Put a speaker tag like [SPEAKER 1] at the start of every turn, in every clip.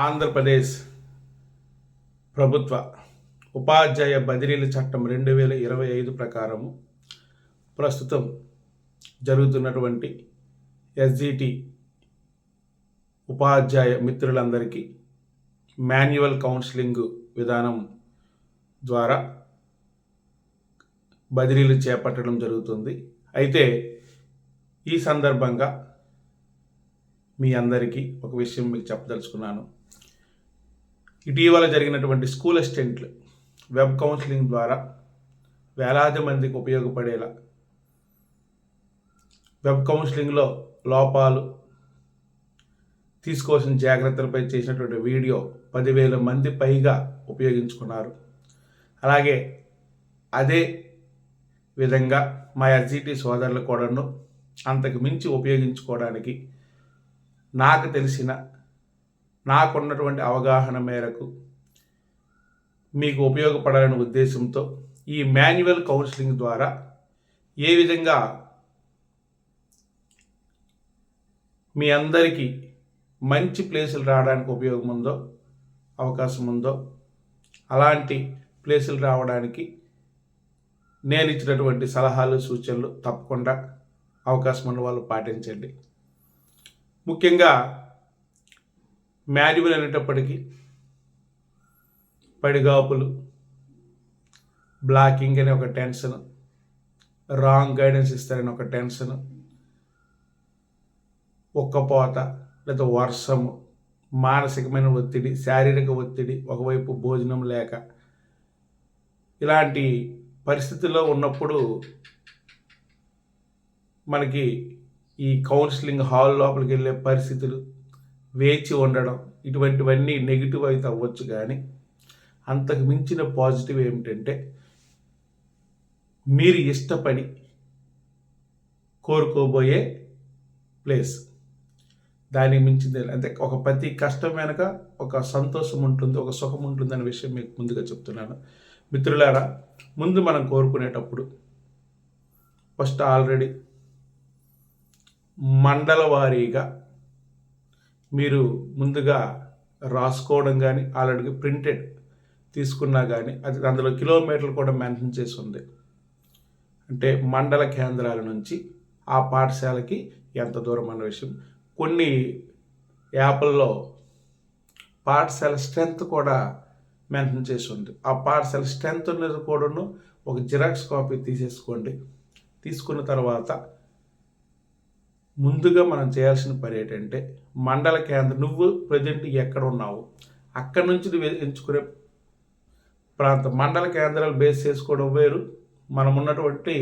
[SPEAKER 1] ఆంధ్రప్రదేశ్ ప్రభుత్వ ఉపాధ్యాయ బదిలీల చట్టం 2025 ప్రకారము ప్రస్తుతం జరుగుతున్నటువంటి ఎస్జిటి ఉపాధ్యాయ మిత్రులందరికీ మాన్యువల్ కౌన్సిలింగ్ విధానం ద్వారా బదిలీలు చేపట్టడం జరుగుతుంది. అయితే ఈ సందర్భంగా మీ అందరికీ ఒక విషయం మీకు చెప్పదలుచుకున్నాను. ఇటీవల జరిగినటువంటి స్కూల్ అసిస్టెంట్లు వెబ్ కౌన్సిలింగ్ ద్వారా వేలాది మందికి ఉపయోగపడేలా వెబ్ కౌన్సిలింగ్లో లోపాలు, తీసుకోవాల్సిన జాగ్రత్తలపై చేసినటువంటి వీడియో 10,000 మంది పైగా ఉపయోగించుకున్నారు. అలాగే అదే విధంగా మా ఎస్జిటి సోదరులు కూడాను అంతకు మించి ఉపయోగించుకోవడానికి నాకున్నటువంటి అవగాహన మేరకు మీకు ఉపయోగపడాలనే ఉద్దేశంతో ఈ మాన్యువల్ కౌన్సిలింగ్ ద్వారా ఏ విధంగా మీ అందరికీ మంచి ప్లేసులు రావడానికి అవకాశం ఉందో అలాంటి ప్లేసులు రావడానికి నేను ఇచ్చినటువంటి సలహాలు, సూచనలు తప్పకుండా అవకాశం ఉన్న వాళ్ళు పాటించండి. ముఖ్యంగా మాన్యువల్ అనేటప్పటికీ పడిగాపులు, బ్లాకింగ్ అనే ఒక టెన్షన్, రాంగ్ గైడెన్స్ ఇస్తారని ఒక టెన్షన్, ఒక్కపోత లేదా వర్షము, మానసికమైన ఒత్తిడి, శారీరక ఒత్తిడి, ఒకవైపు భోజనం లేక ఇలాంటి పరిస్థితుల్లో ఉన్నప్పుడు మనకి ఈ కౌన్సిలింగ్ హాల్ లోపలికి వెళ్ళే పరిస్థితులు, వేచి ఉండడం, ఇటువంటివన్నీ నెగిటివ్ అయితే అవ్వచ్చు. కానీ అంతకు మించిన పాజిటివ్ ఏమిటంటే మీరు ఇష్టపడి కోరుకోబోయే ప్లేస్, దానికి మించింది అంటే ఒక ప్రతి కష్టం వెనక ఒక సంతోషం ఉంటుంది, ఒక సుఖం ఉంటుంది అనే విషయం మీకు ముందుగా చెప్తున్నాను. మిత్రులారా, ముందు మనం కోరుకునేటప్పుడు ఫస్ట్ ఆల్రెడీ మండల వారీగా మీరు ముందుగా రాసుకోవడం కానీ, ఆల్రెడీ ప్రింటెడ్ తీసుకున్నా కానీ అది అందులో కిలోమీటర్లు కూడా మెన్షన్ చేసి ఉంది. అంటే మండల కేంద్రాల నుంచి ఆ పాఠశాలకి ఎంత దూరం అన్న విషయం. కొన్ని యాప్ల్లో పాఠశాల స్ట్రెంత్ కూడా మెన్షన్ చేసి ఉంది. ఆ పాఠశాల స్ట్రెంత్ అనేది కూడాను ఒక జిరాక్స్ కాపీ తీసేసుకోండి. తీసుకున్న తర్వాత ముందుగా మనం చేయాల్సిన పని ఏంటంటే మండల కేంద్రం, నువ్వు ప్రజెంట్ ఎక్కడ ఉన్నావు అక్కడి నుంచి నువ్వు ఎంచుకునే ప్రాంతం, మండల కేంద్రాలు బేస్ చేసుకోవడం వేరు, మనం ఉన్నటువంటి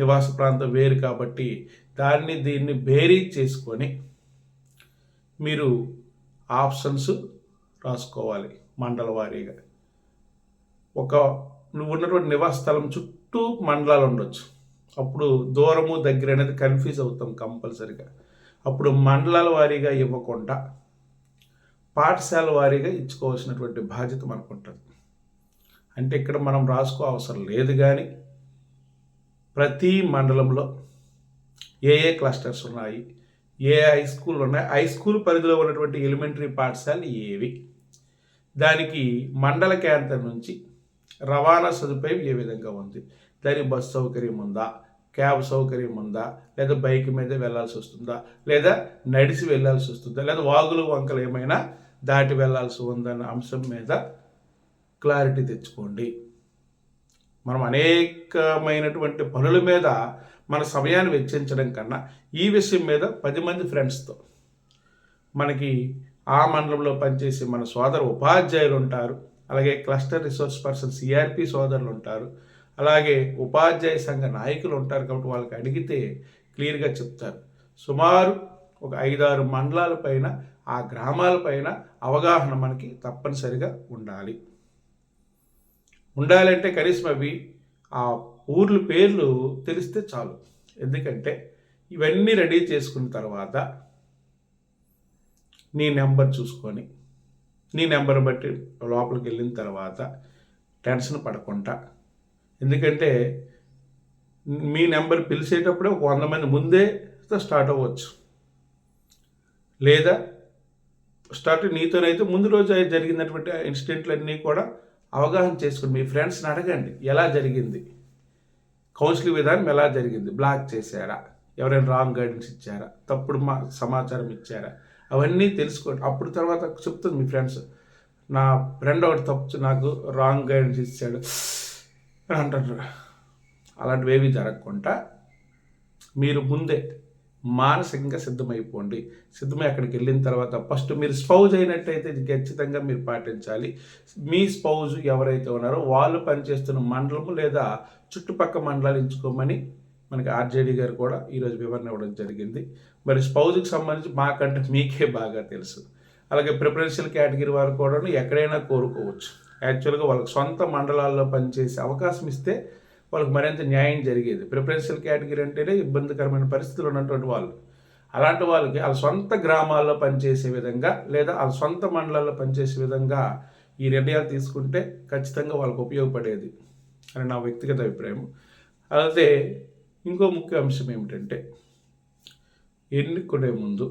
[SPEAKER 1] నివాస ప్రాంతం వేరు. కాబట్టి దీన్ని బేరీజ్ చేసుకొని మీరు ఆప్షన్స్ రాసుకోవాలి. మండల వారీగా నువ్వు ఉన్నటువంటి నివాస స్థలం చుట్టూ మండలాలు ఉండొచ్చు. అప్పుడు దూరము దగ్గర అనేది కన్ఫ్యూజ్ అవుతాం కంపల్సరిగా. అప్పుడు మండలాల వారీగా ఇవ్వకుండా పాఠశాల వారీగా ఇచ్చుకోవాల్సినటువంటి బాధ్యత మనకు ఉంటుంది. అంటే ఇక్కడ మనం రాసుకో అవసరం లేదు, కానీ ప్రతి మండలంలో ఏ క్లస్టర్స్ ఉన్నాయి, ఏ హై స్కూల్ ఉన్నాయి, హై స్కూల్ పరిధిలో ఉన్నటువంటి ఎలిమెంటరీ పాఠశాలలు ఏవి, దానికి మండల కేంద్రం నుంచి రవాణా సదుపాయం ఏ విధంగా ఉంది, దానికి బస్ సౌకర్యం ఉందా, క్యాబ్ సౌకర్యం ఉందా, లేదా బైక్ మీద వెళ్ళాల్సి వస్తుందా, లేదా నడిచి వెళ్ళాల్సి వస్తుందా, లేదా వాగులు వంకలు ఏమైనా దాటి వెళ్ళాల్సి ఉందన్న అంశం మీద క్లారిటీ తెచ్చుకోండి. మనం అనేకమైనటువంటి పనుల మీద మన సమయాన్ని వెచ్చించడం కన్నా ఈ విషయం మీద 10 మంది ఫ్రెండ్స్తో, మనకి ఆ మండలంలో పనిచేసే మన సోదర ఉపాధ్యాయులు ఉంటారు, అలాగే క్లస్టర్ రిసోర్స్ పర్సన్ సిఆర్పి సోదరులు ఉంటారు, అలాగే ఉపాధ్యాయ సంఘ నాయకులు ఉంటారు. కాబట్టి వాళ్ళకి అడిగితే క్లియర్గా చెప్తారు. సుమారు ఒక 5-6 మండలాల పైన, ఆ గ్రామాల పైన అవగాహన మనకి తప్పనిసరిగా ఉండాలంటే కనీసం అవి ఆ ఊర్ల పేర్లు తెలిస్తే చాలు. ఎందుకంటే ఇవన్నీ రెడీ చేసుకున్న తర్వాత నీ నెంబర్ చూసుకొని, నీ నెంబర్ బట్టి లోపలికి వెళ్ళిన తర్వాత టెన్షన్ పడకుండా, ఎందుకంటే మీ నెంబర్ పిలిచేటప్పుడే ఒక 100 మంది ముందే స్టార్ట్ అవ్వచ్చు, లేదా నీతోనైతే ముందు రోజు జరిగినటువంటి ఇన్సిడెంట్లన్నీ కూడా అవగాహన చేసుకుని మీ ఫ్రెండ్స్ని అడగండి, ఎలా జరిగింది, కౌన్సిలింగ్ విధానం ఎలా జరిగింది, బ్లాక్ చేశారా, ఎవరైనా రాంగ్ గైడెన్స్ ఇచ్చారా, తప్పుడు సమాచారం ఇచ్చారా, అవన్నీ తెలుసుకోండి. అప్పుడు తర్వాత చెప్తుంది మీ ఫ్రెండ్స్, నా ఫ్రెండ్ ఒకటి తప్పు నాకు రాంగ్ గైడెన్స్ ఇచ్చాడు అని అంటారు. అలాంటివి ఏవి జరగకుండా మీరు ముందే మానసికంగా సిద్ధమైపోండి. సిద్ధమై అక్కడికి వెళ్ళిన తర్వాత ఫస్ట్ మీరు స్పౌజ్ అయినట్టయితే ఇది ఖచ్చితంగా మీరు పాటించాలి. మీ స్పౌజ్ ఎవరైతే ఉన్నారో వాళ్ళు పనిచేస్తున్న మండలము లేదా చుట్టుపక్కల మండలాలు ఎంచుకోమని మనకి ఆర్జేడీ గారు కూడా ఈరోజు వివరణ ఇవ్వడం జరిగింది. మరి స్పౌజ్కి సంబంధించి మాకంటే మీకే బాగా తెలుసు. అలాగే ప్రిఫరెన్షియల్ కేటగిరీ వారు కూడా ఎక్కడైనా కోరుకోవచ్చు. యాక్చువల్గా వాళ్ళకి సొంత మండలాల్లో పనిచేసే అవకాశం ఇస్తే వాళ్ళకి మరింత న్యాయం జరిగేది. ప్రిఫరెన్షియల్ కేటగిరీ అంటేనే ఇబ్బందికరమైన పరిస్థితులు ఉన్నటువంటి వాళ్ళు. అలాంటి వాళ్ళకి వాళ్ళ సొంత గ్రామాల్లో పనిచేసే విధంగా లేదా వాళ్ళ సొంత మండలాల్లో పనిచేసే విధంగా ఈ నిర్ణయాలు తీసుకుంటే ఖచ్చితంగా వాళ్ళకు ఉపయోగపడేది అని నా వ్యక్తిగత అభిప్రాయం. అలాగే ఇంకో ముఖ్య అంశం ఏమిటంటే, ఎన్నుకునే ముందు,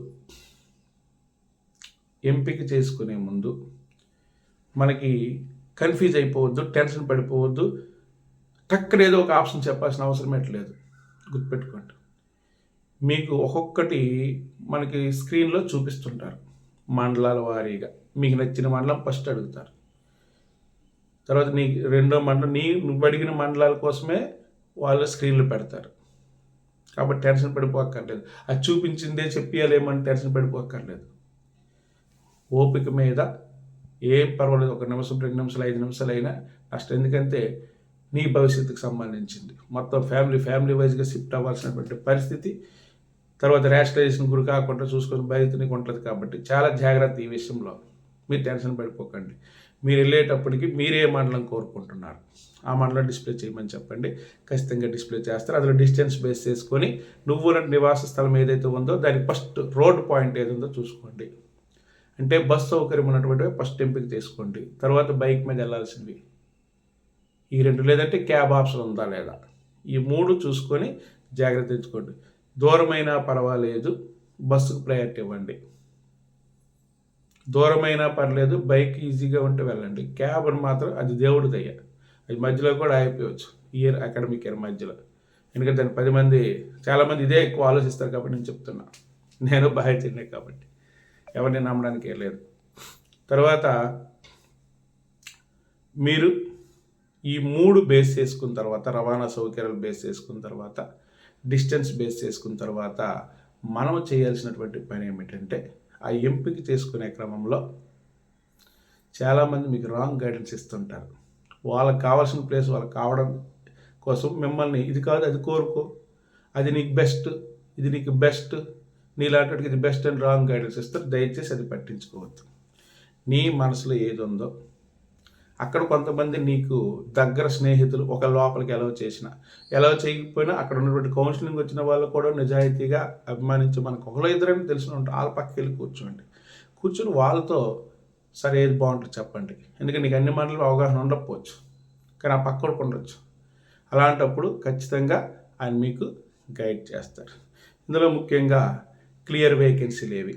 [SPEAKER 1] ఎంపిక చేసుకునే ముందు మనకి కన్ఫ్యూజ్ అయిపోవద్దు, టెన్షన్ పడిపోవద్దు. టక్కన ఏదో ఒక ఆప్షన్ చెప్పాల్సిన అవసరం లేదు. గుర్తుపెట్టుకోండి, మీకు ఒక్కొక్కటి మనకి స్క్రీన్లో చూపిస్తుంటారు మండలాల వారీగా. మీకు నచ్చిన మండలం ఫస్ట్ అడుగుతారు, తర్వాత రెండో మండలం నువ్వు అడిగిన మండలాల కోసమే వాళ్ళు స్క్రీన్లు పెడతారు. కాబట్టి టెన్షన్ పడిపోక్కర్లేదు. అది చూపించిందే చెప్పేయాలేమని టెన్షన్ పడిపోక్కర్లేదు. ఓపిక మీద ఏం పర్వాలేదు, 1 నిమిషం 2 నిమిషాలు 5 నిమిషాలు అయినా నష్టం. ఎందుకంటే నీ భవిష్యత్తుకు సంబంధించింది. మొత్తం ఫ్యామిలీ వైజ్గా షిఫ్ట్ అవ్వాల్సినటువంటి పరిస్థితి, తర్వాత రేషనలైజేషన్ గురి కాకుండా చూసుకొని బయట నీకు ఉంటుంది. కాబట్టి చాలా జాగ్రత్త ఈ విషయంలో. మీరు టెన్షన్ పడిపోకండి. మీరు వెళ్ళేటప్పటికి మీరే మండలం కోరుకుంటున్నారు ఆ మండలం డిస్ప్లే చేయమని చెప్పండి, ఖచ్చితంగా డిస్ప్లే చేస్తారు. అందులో డిస్టెన్స్ బేస్ చేసుకొని నువ్వు నివాస స్థలం ఏదైతే ఉందో దానికి ఫస్ట్ రోడ్ పాయింట్ ఏది ఉందో చూసుకోండి. అంటే బస్ సౌకర్యం ఉన్నటువంటివి ఫస్ట్ ఎంపిక చేసుకోండి. తర్వాత బైక్ మీద వెళ్ళాల్సింది ఈ 2, లేదంటే క్యాబ్ ఆప్షన్ ఉందా లేదా, ఈ 3 చూసుకొని జాగ్రత్త తెచ్చుకోండి. దూరమైనా పర్వాలేదు, బస్సుకు ప్రయారిటీ ఇవ్వండి. దూరమైనా పర్లేదు, బైక్ ఈజీగా ఉంటే వెళ్ళండి. క్యాబ్ అని మాత్రం అది దేవుడి దయ్య, అది మధ్యలో కూడా ఆగిపోవచ్చు అకాడమిక్ ఇయర్ మధ్యలో. ఎందుకంటే దాన్ని 10 మంది చాలామంది ఇదే ఎక్కువ ఆలోచిస్తారు కాబట్టి నేను చెప్తున్నా. నేను బాగా తిన్నా కాబట్టి ఎవరిని నమ్మడానికి లేదు. తర్వాత మీరు ఈ 3 బేస్ చేసుకున్న తర్వాత, రవాణా సౌకర్యాలు బేస్ చేసుకున్న తర్వాత, డిస్టెన్స్ బేస్ చేసుకున్న తర్వాత మనం చేయాల్సినటువంటి పని ఏమిటంటే, ఆ ఎంపిక చేసుకునే క్రమంలో చాలామంది మీకు రాంగ్ గైడెన్స్ ఇస్తుంటారు. వాళ్ళకి కావాల్సిన ప్లేస్ వాళ్ళకి కావడం కోసం మిమ్మల్ని ఇది కాదు అది కోరుకో, అది నీకు బెస్ట్, ఇది నీకు బెస్ట్, నీలాంటికి ఇది బెస్ట్ అని రాంగ్ గైడెన్స్ ఇస్తారు. దయచేసి అది పట్టించుకోవద్దు. నీ మనసులో ఏది ఉందో అక్కడ కొంతమంది నీకు దగ్గర స్నేహితులు ఒక లోపలికి ఎలా చేయకపోయినా అక్కడ ఉన్నటువంటి కౌన్సిలింగ్ వచ్చిన వాళ్ళు కూడా నిజాయితీగా అభిమానించి మనకు ఒకళ్ళు ఇద్దరని తెలిసిన ఉంటారు. వాళ్ళ పక్కకి వెళ్ళి కూర్చొని వాళ్ళతో సరే ఏది బాగుంటుంది చెప్పండి. ఎందుకంటే నీకు అన్ని మాటలు అవగాహన ఉండకపోవచ్చు, కానీ ఆ పక్కకు ఉండొచ్చు. అలాంటప్పుడు ఖచ్చితంగా ఆయన మీకు గైడ్ చేస్తారు. ఇందులో ముఖ్యంగా క్లియర్ వేకెన్సీలు ఏవి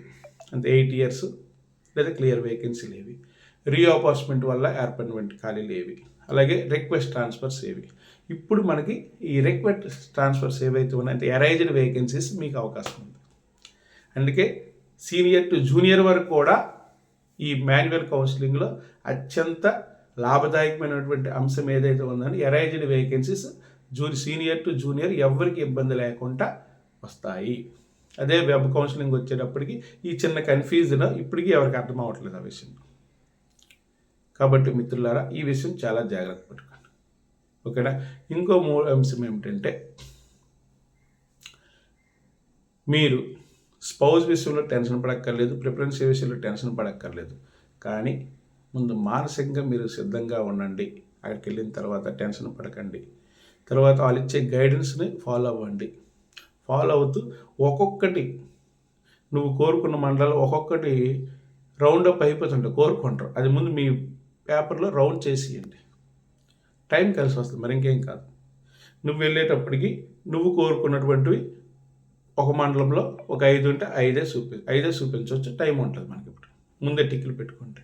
[SPEAKER 1] అంటే 8 years లేదా క్లియర్ వేకెన్సీలు ఏవి, రీఅపార్ట్మెంట్ వల్ల ఏర్పడినటువంటి ఖాళీలు ఏవి, అలాగే రిక్వెస్ట్ ట్రాన్స్ఫర్స్ ఏవి. ఇప్పుడు మనకి ఈ రిక్వెస్ట్ ట్రాన్స్ఫర్స్ ఏవైతే ఉన్నాయంటే అరైజ్డ్ వేకెన్సీస్ మీకు అవకాశం ఉంది. అందుకే సీనియర్ టు జూనియర్ వరకు కూడా ఈ మాన్యువల్ కౌన్సిలింగ్లో అత్యంత లాభదాయకమైనటువంటి అంశం ఏదైతే ఉందని arised vacancies senior to junior ఎవరికి ఇబ్బంది లేకుండా వస్తాయి. అదే వెబ్ కౌన్సిలింగ్ వచ్చేటప్పటికి ఈ చిన్న కన్ఫ్యూజన్ ఇప్పటికీ ఎవరికి అర్థం అవ్వట్లేదు ఆ విషయం. కాబట్టి మిత్రులారా, ఈ విషయం చాలా జాగ్రత్త పట్టుకోండి, ఓకేనా. ఇంకో అంశం ఏమిటంటే, మీరు స్పౌజ్ విషయంలో టెన్షన్ పడక్కర్లేదు, ప్రిఫరెన్స్ విషయంలో టెన్షన్ పడక్కర్లేదు. కానీ ముందు మానసికంగా మీరు సిద్ధంగా ఉండండి. అక్కడికి వెళ్ళిన తర్వాత టెన్షన్ పడకండి. తర్వాత వాళ్ళు ఇచ్చే గైడెన్స్ని ఫాలో అవ్వండి. ఫాలో అవుతూ ఒక్కొక్కటి నువ్వు కోరుకున్న మండలాలు ఒక్కొక్కటి రౌండప్ అయిపోతుంటాయి, కోరుకుంటారు. అది ముందు మీ పేపర్లో రౌండ్ చేసేయండి. టైం కలిసి వస్తుంది, మరి ఇంకేం కాదు. నువ్వు వెళ్ళేటప్పటికి నువ్వు కోరుకున్నటువంటివి ఒక మండలంలో ఒక 5 ఉంటే 5 చూపించవచ్చు, టైం ఉంటుంది మనకి ఇప్పుడు. ముందే టిక్లు పెట్టుకుంటే.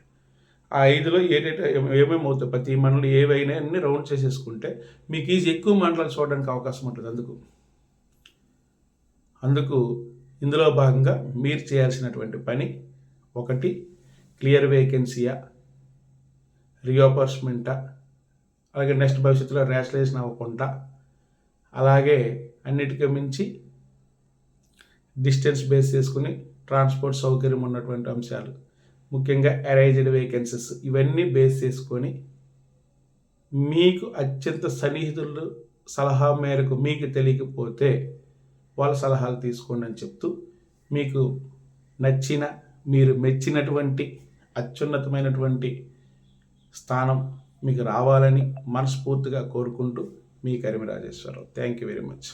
[SPEAKER 1] ఆ 5లో ఏమేమి అవుతాయి, ప్రతి మండలం ఏవైనా అన్ని రౌండ్ చేసేసుకుంటే మీకు ఎక్కువ మండలాలు చూడడానికి అవకాశం ఉంటుంది. అందుకు ఇందులో భాగంగా మీరు చేయాల్సినటువంటి పని, 1 క్లియర్ వేకెన్సీయా, రీఆపర్చ్మెంటా, అలాగే నెక్స్ట్ భవిష్యత్తులో రేషనలైజేషన్ అవ్వకుండా, అలాగే అన్నిటికీ మించి డిస్టెన్స్ బేస్ చేసుకుని ట్రాన్స్పోర్ట్ సౌకర్యం ఉన్నటువంటి అంశాలు, ముఖ్యంగా అరైజ్డ్ వేకెన్సీస్, ఇవన్నీ బేస్ చేసుకొని మీకు అత్యంత సన్నిహితులు సలహా మేరకు మీకు తెలియకపోతే వాళ్ళ సలహాలు తీసుకోండి అని చెప్తూ, మీకు నచ్చిన, మీరు మెచ్చినటువంటి అత్యున్నతమైనటువంటి స్థానం మీకు రావాలని మనస్ఫూర్తిగా కోరుకుంటూ, మీ Karimi Rajeshwararao. Thank you very much.